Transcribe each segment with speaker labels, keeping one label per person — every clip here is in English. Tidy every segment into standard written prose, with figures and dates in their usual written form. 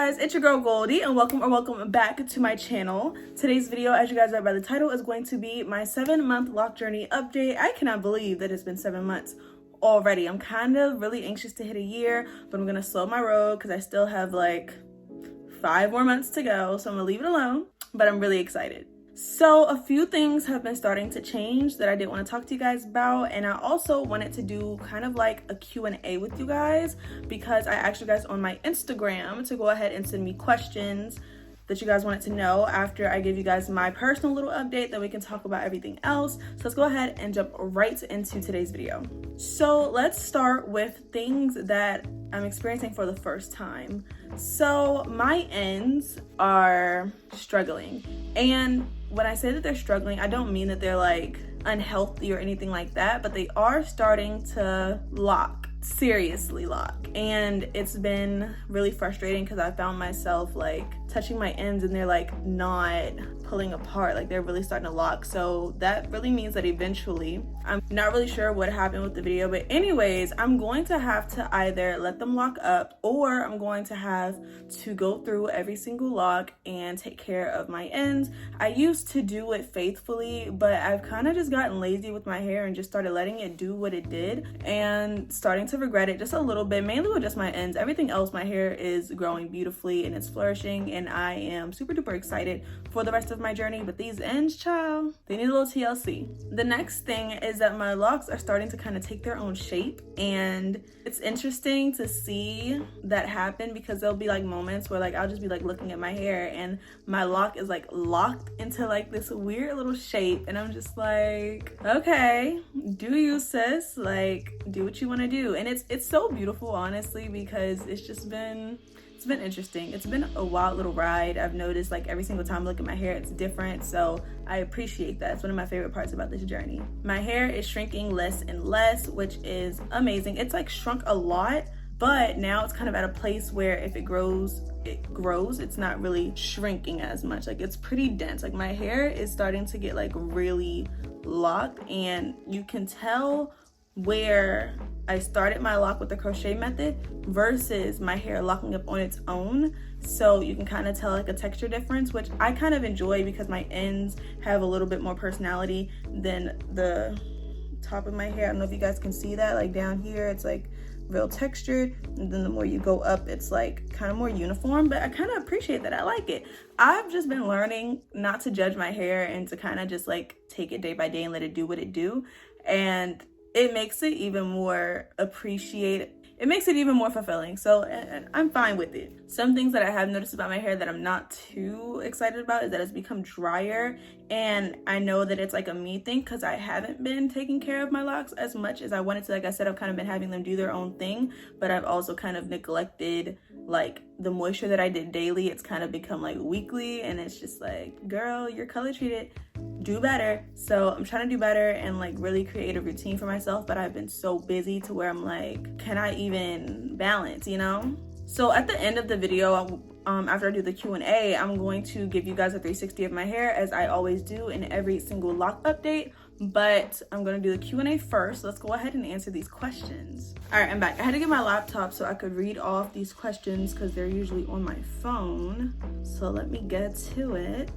Speaker 1: guys, it's your girl Goldie and welcome back to my channel. Today's video, as you guys read by the title, is going to be my 7-month lock journey update. I cannot believe that it's been 7 months already. I'm kind of really anxious to hit a year, but I'm gonna slow my road because I still have like 5 more months to go, so I'm gonna leave it alone, but I'm really excited. So a few things have been starting to change that I did want to talk to you guys about, and I also wanted to do kind of like a Q&A with you guys because I asked you guys on my Instagram to go ahead and send me questions that you guys wanted to know after I give you guys my personal little update, then we can talk about everything else. So let's go ahead and jump right into today's video. So let's start with things that I'm experiencing for the first time. So my ends are struggling, and when I say that they're struggling, I don't mean that they're like unhealthy or anything like that, but they are starting to lock, seriously lock. And it's been really frustrating because I found myself like touching my ends and they're like not pulling apart, like they're really starting to lock. So that really means that eventually, I'm not really sure what happened with the video, but anyways, I'm going to have to either let them lock up or I'm going to have to go through every single lock and take care of my ends. I used to do it faithfully, but I've kind of just gotten lazy with my hair and just started letting it do what it did and starting to regret it just a little bit, mainly with just my ends. Everything else, my hair is growing beautifully and it's flourishing, and I am super duper excited for the rest of my journey, but these ends, child, they need a little TLC. The next thing is that my locks are starting to kind of take their own shape, and it's interesting to see that happen because there'll be like moments where like I'll just be like looking at my hair and my lock is like locked into like this weird little shape, and I'm just like, okay, do you, sis, like do what you want to do. And it's so beautiful, honestly, because it's been interesting. It's been a wild little ride. I've noticed like every single time I look at my hair, it's different. So I appreciate that. It's one of my favorite parts about this journey. My hair is shrinking less and less, which is amazing. It's like shrunk a lot, but now it's kind of at a place where if it grows, it grows. It's not really shrinking as much. Like it's pretty dense. Like my hair is starting to get like really locked, and you can tell where I started my lock with the crochet method versus my hair locking up on its own. So you can kind of tell like a texture difference, which I kind of enjoy because my ends have a little bit more personality than the top of my hair. I don't know if you guys can see that, like down here it's like real textured, and then the more you go up it's like kind of more uniform, but I kind of appreciate that. I like it. I've just been learning not to judge my hair and to kind of just like take it day by day and let it do what it do, and it makes it even more it makes it even more fulfilling. So and I'm fine with it. Some things that I have noticed about my hair that I'm not too excited about is that it's become drier, and I know that it's like a me thing because I haven't been taking care of my locks as much as I wanted to. Like I said, I've kind of been having them do their own thing, but I've also kind of neglected like the moisture that I did daily. It's kind of become like weekly, and it's just like, girl, you're color treated, do better. So I'm trying to do better and like really create a routine for myself, but I've been so busy to where I'm like, can I even balance, you know? So at the end of the video, after I do the Q&A, I'm going to give you guys a 360 of my hair as I always do in every single lock update, but I'm gonna do the Q&A first. Let's go ahead and answer these questions. All right, I'm back. I had to get my laptop so I could read off these questions because they're usually on my phone. So let me get to it.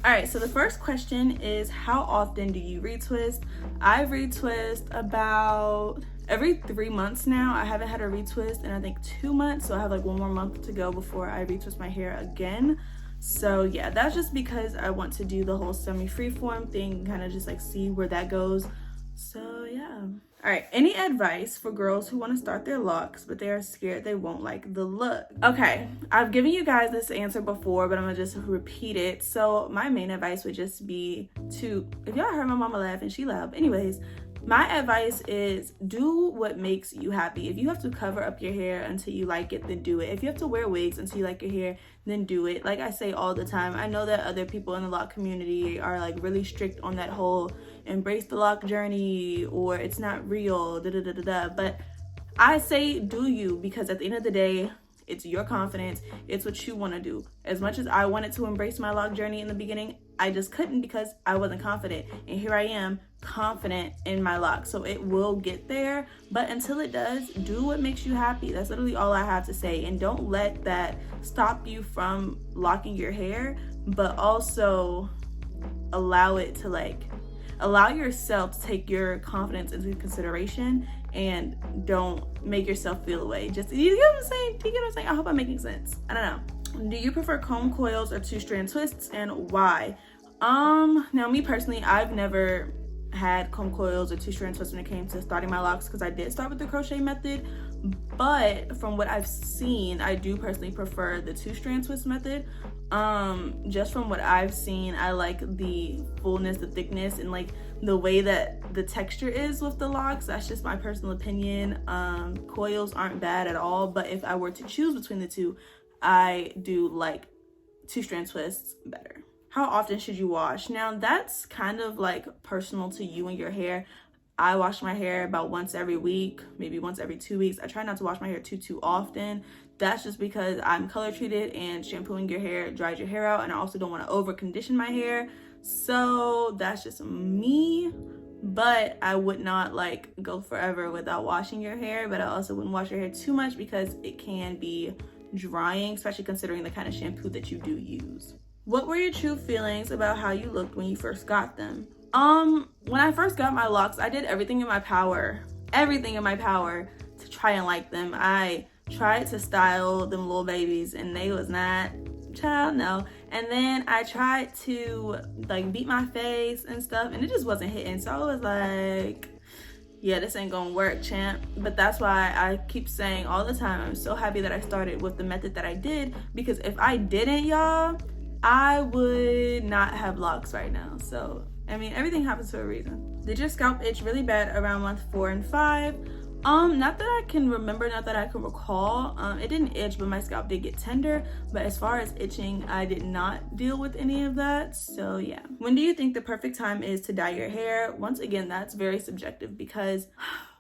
Speaker 1: All right, so the first question is, how often do you retwist? I retwist about every 3 months now. I haven't had a retwist in I think 2 months, so I have like 1 more month to go before I retwist my hair again. So yeah, that's just because I want to do the whole semi freeform thing, kind of just like see where that goes. So yeah. All right, any advice for girls who want to start their locks but they are scared they won't like the look? Okay, I've given you guys this answer before, but I'm gonna just repeat it. So my main advice would just be to, if y'all heard my mama laugh and she laughed, anyways, my advice is do what makes you happy. If you have to cover up your hair until you like it, then do it. If you have to wear wigs until you like your hair, then do it. Like I say all the time, I know that other people in the lock community are like really strict on that whole embrace the lock journey or it's not real, but I say do you, because at the end of the day, it's your confidence. It's what you want to do. As much as I wanted to embrace my lock journey in the beginning, I just couldn't because I wasn't confident. And here I am, confident in my locks. So it will get there, but until it does, do what makes you happy. That's literally all I have to say. And don't let that stop you from locking your hair, but also allow it to allow yourself to take your confidence into consideration, and don't make yourself feel away. Just, you get what I'm saying? Do you get what I'm saying? I hope I'm making sense. I don't know. Do you prefer comb coils or 2-strand twists, and why? Now me personally, I've never had comb coils or 2-strand twists when it came to starting my locks, because I did start with the crochet method, but from what I've seen, I do personally prefer the 2-strand twist method. Just from what I've seen, I like the fullness, the thickness, and like the way that the texture is with the locks. That's just my personal opinion. Coils aren't bad at all, but if I were to choose between the two, I do like 2-strand twists better. How often should you wash? Now that's kind of like personal to you and your hair. I wash my hair about once every week, maybe once every 2 weeks. I try not to wash my hair too often. That's just because I'm color treated, and shampooing your hair dries your hair out, and I also don't want to over condition my hair. So that's just me. But I would not like go forever without washing your hair, but I also wouldn't wash your hair too much because it can be drying, especially considering the kind of shampoo that you do use. What were your true feelings about how you looked when you first got them? When I first got my locks, I did everything in my power to try and like them. I tried to style them little babies, and they was not, child, no. And then I tried to like beat my face and stuff, and it just wasn't hitting. So I was like, yeah, this ain't gonna work, champ. But that's why I keep saying all the time, I'm so happy that I started with the method that I did, because if I didn't, y'all, I would not have locks right now. So I mean, everything happens for a reason. Did your scalp itch really bad around month 4 and 5? Not that I can remember, not that I can recall. It didn't itch, but my scalp did get tender. But as far as itching, I did not deal with any of that. So yeah. When do you think the perfect time is to dye your hair? Once again, that's very subjective, because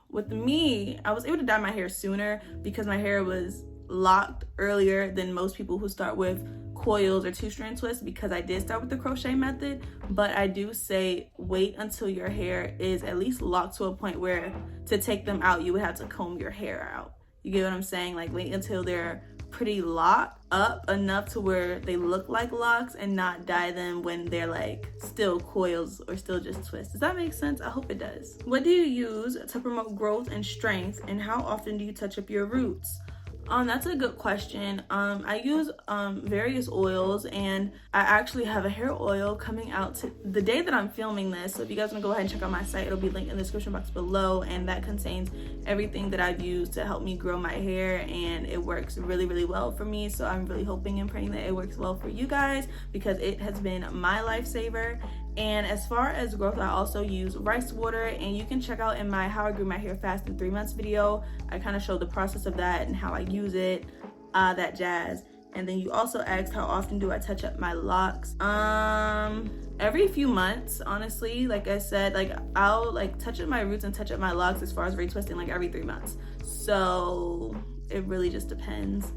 Speaker 1: with me, I was able to dye my hair sooner because my hair was locked earlier than most people who start with coils or 2-strand twists, because I did start with the crochet method. But I do say wait until your hair is at least locked to a point where to take them out, you would have to comb your hair out. You get what I'm saying? Like, wait until they're pretty locked up enough to where they look like locks, and not dye them when they're like still coils or still just twists. Does that make sense? I hope it does. What do you use to promote growth and strength, and how often do you touch up your roots? That's a good question. I use various oils, and I actually have a hair oil coming out the day that I'm filming this. So if you guys want to go ahead and check out my site, it'll be linked in the description box below, and that contains everything that I've used to help me grow my hair, and it works really, really well for me. So I'm really hoping and praying that it works well for you guys, because it has been my lifesaver. And as far as growth, I also use rice water, and you can check out in my How I Grew My Hair Fast in 3 Months video. I kind of show the process of that and how I use it, that jazz. And then you also asked how often do I touch up my locks. Every few months, honestly. Like I said, like I'll like touch up my roots and touch up my locks as far as retwisting like every 3 months. So it really just depends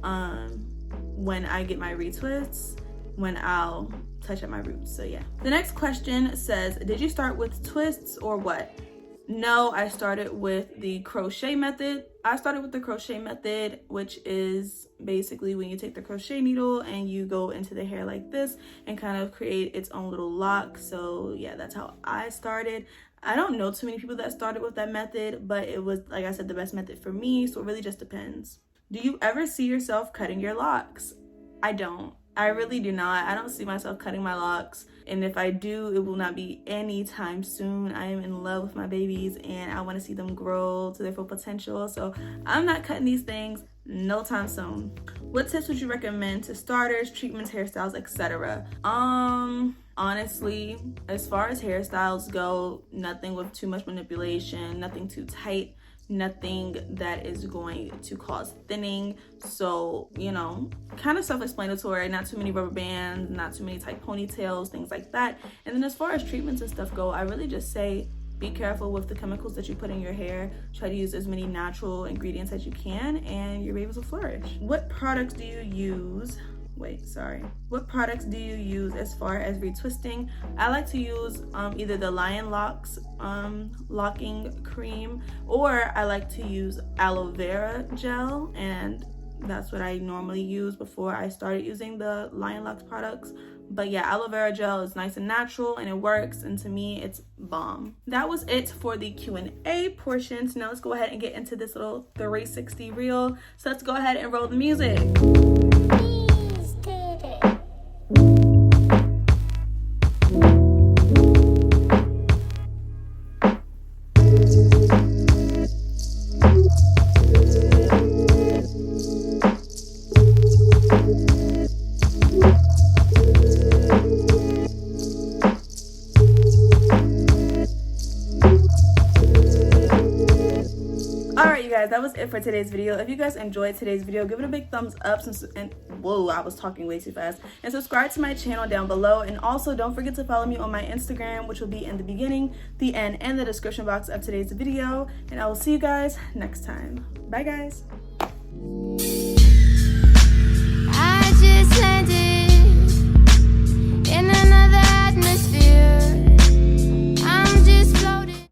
Speaker 1: when I get my retwists, when I'll touch up my roots. So yeah. The next question says, did you start with twists or what? No, I started with the crochet method. I started with the crochet method, which is basically when you take the crochet needle and you go into the hair like this and kind of create its own little lock. So yeah, that's how I started. I don't know too many people that started with that method, but it was, like I said, the best method for me. So it really just depends. Do you ever see yourself cutting your locks? I don't. I really do not. I don't see myself cutting my locks. And if I do, it will not be anytime soon. I am in love with my babies, and I want to see them grow to their full potential. So I'm not cutting these things no time soon. What tips would you recommend to starters, treatments, hairstyles, etc.? Honestly, as far as hairstyles go, nothing with too much manipulation, nothing too tight, nothing that is going to cause thinning. So, you know, kind of self-explanatory, not too many rubber bands, not too many tight ponytails, things like that. And then as far as treatments and stuff go, I really just say be careful with the chemicals that you put in your hair. Try to use as many natural ingredients as you can, and your babies will flourish. What products do you use What products do you use as far as retwisting? I like to use either the Locs locking cream, or I like to use aloe vera gel, and that's what I normally use before I started using the Locs products. But yeah, aloe vera gel is nice and natural and it works, and to me it's bomb. That was it for the Q&A portion. So now let's go ahead and get into this little 360 reel. So let's go ahead and roll the music. Alright, you guys, that was it for today's video. If you guys enjoyed today's video, give it a big thumbs up, whoa, I was talking way too fast, and subscribe to my channel down below. And also don't forget to follow me on my Instagram, which will be in the beginning, the end, and the description box of today's video. And I will see you guys next time. Bye guys.